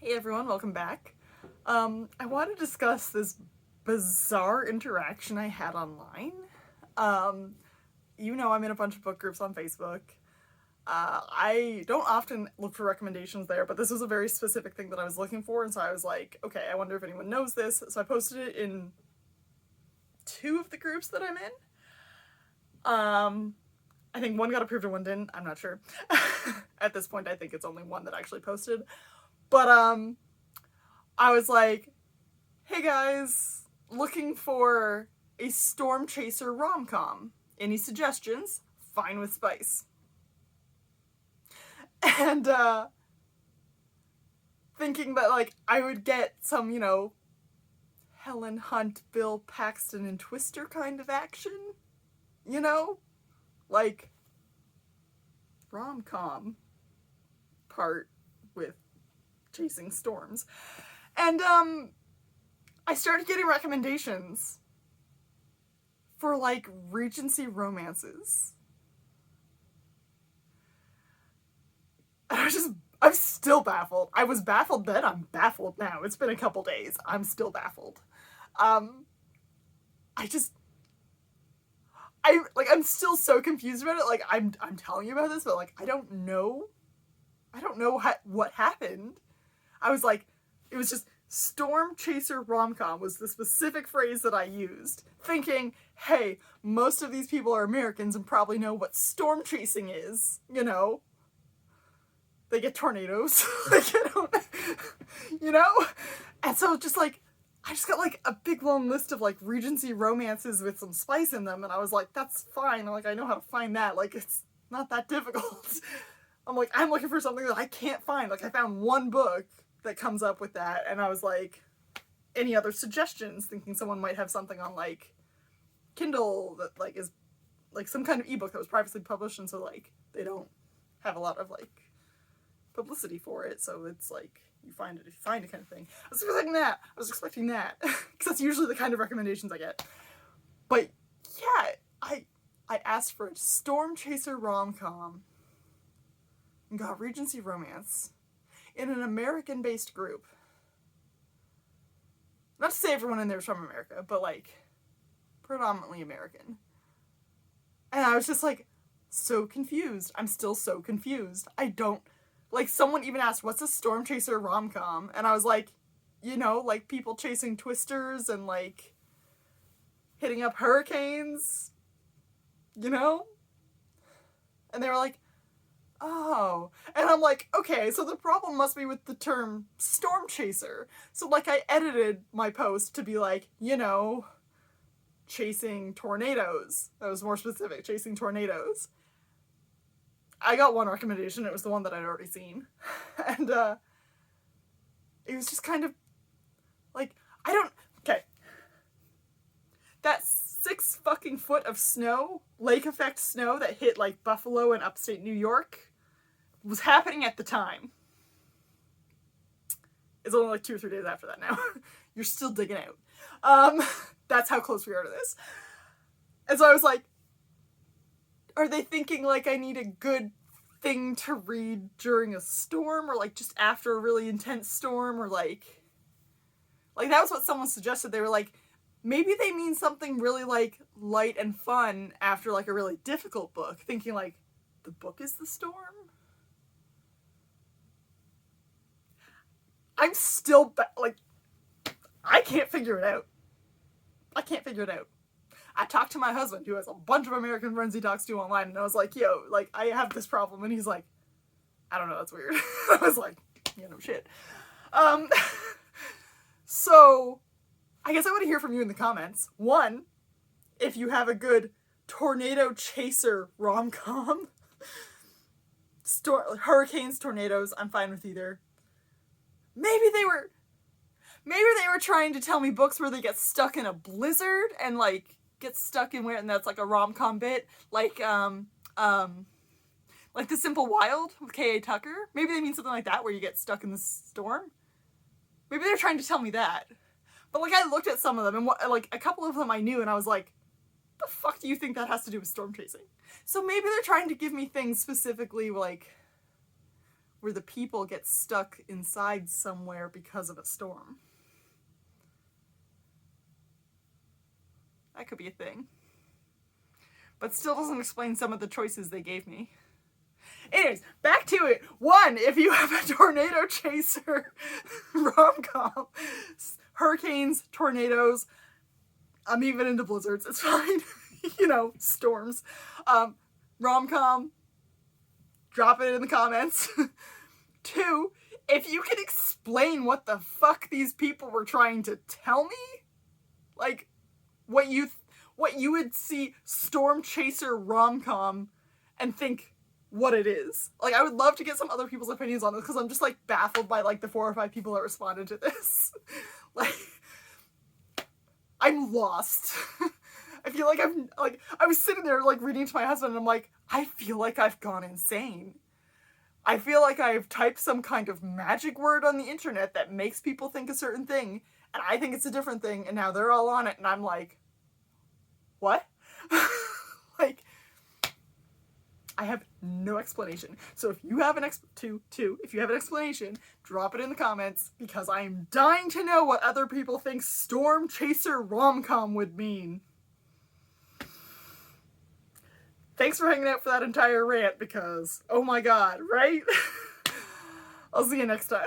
Hey everyone, welcome back. I want to discuss this bizarre interaction I had online. I'm in a bunch of book groups on Facebook. I don't often look for recommendations there, but this was a very specific thing that I was looking for, and so I was like, okay, I wonder if anyone knows this. So I posted it in two of the groups that I'm in. I think one got approved and one didn't. I'm not sure. At this point, I think it's only one that actually posted. But I was like, hey guys, looking for a storm chaser rom-com. Any suggestions? Fine with spice. And thinking that like I would get some, Helen Hunt, Bill Paxton, and Twister kind of action. Like rom-com part with chasing storms. And I started getting recommendations for like Regency romances. And I'm still baffled. I was baffled then, I'm baffled now. It's been a couple days. I'm still baffled. I'm still so confused about it. Like I'm telling you about this, but like I don't know what happened. I was like, it was just storm chaser rom-com was the specific phrase that I used, thinking, hey, most of these people are Americans and probably know what storm chasing is, They get tornadoes. And so just like, I just got like a big long list of like Regency romances with some spice in them, and I was like, that's fine. Like, I know how to find that. Like, it's not that difficult. I'm looking for something that I can't find. Like, I found one book that comes up with that, and I was like, any other suggestions, thinking someone might have something on like Kindle that like is like some kind of ebook that was privately published, and so like they don't have a lot of like publicity for it, so it's like you find it if you find it kind of thing. I was expecting that because that's usually the kind of recommendations I get. But yeah, I asked for a storm chaser rom-com and got Regency romance in an American-based group. Not to say everyone in there is from America, but like predominantly American. And I was just like so confused. I'm still so confused. I don't like, someone even asked, what's a storm chaser rom-com? And I was like, like people chasing twisters and like hitting up hurricanes, And they were like, oh. And I'm like, okay, so the problem must be with the term storm chaser. So like I edited my post to be like, chasing tornadoes. That was more specific, chasing tornadoes. I got one recommendation. It was the one that I'd already seen. And it was just kind of like, okay. That 6 fucking foot of snow, lake effect snow that hit like Buffalo and upstate New York was happening at the time. It's only like 2 or 3 days after that now. You're still digging out. That's how close we are to this. And so I was like, are they thinking like I need a good thing to read during a storm, or like just after a really intense storm, or like that was what someone suggested. They were like, maybe they mean something really like light and fun after like a really difficult book, thinking like the book is the storm. I'm still I can't figure it out. I talked to my husband, who has a bunch of American friends he talks to online, and I was like, yo, like, I have this problem, and he's like, I don't know, that's weird. I was like, no shit. So, I guess I want to hear from you in the comments. 1, if you have a good tornado chaser rom-com. Hurricanes, tornadoes, I'm fine with either. Maybe they were trying to tell me books where they get stuck in a blizzard and, like, get stuck in where, and that's like a rom-com bit, like The Simple Wild with K.A. Tucker. Maybe they mean something like that, where you get stuck in the storm. Maybe they're trying to tell me that. But like, I looked at some of them, and like a couple of them I knew, and I was like, the fuck do you think that has to do with storm chasing? So maybe they're trying to give me things specifically like where the people get stuck inside somewhere because of a storm. That could be a thing. But still doesn't explain some of the choices they gave me. Anyways, back to it. 1, if you have a tornado chaser rom-com. Hurricanes, tornadoes, I'm even into blizzards, it's fine. You know, storms. Rom-com, drop it in the comments. 2, if you can explain what the fuck these people were trying to tell me, like what you would see storm chaser rom-com and think what it is. Like, I would love to get some other people's opinions on this, because I'm just like baffled by like the 4 or 5 people that responded to this. Like, I'm lost. I feel like I was sitting there like reading to my husband and I'm like, I feel like I've gone insane. I feel like I've typed some kind of magic word on the internet that makes people think a certain thing, and I think it's a different thing, and now they're all on it, and I'm like, what? Like, I have no explanation. So if you have an if you have an explanation, drop it in the comments, because I am dying to know what other people think storm chaser rom-com would mean. Thanks for hanging out for that entire rant, because, oh my god, right? I'll see you next time.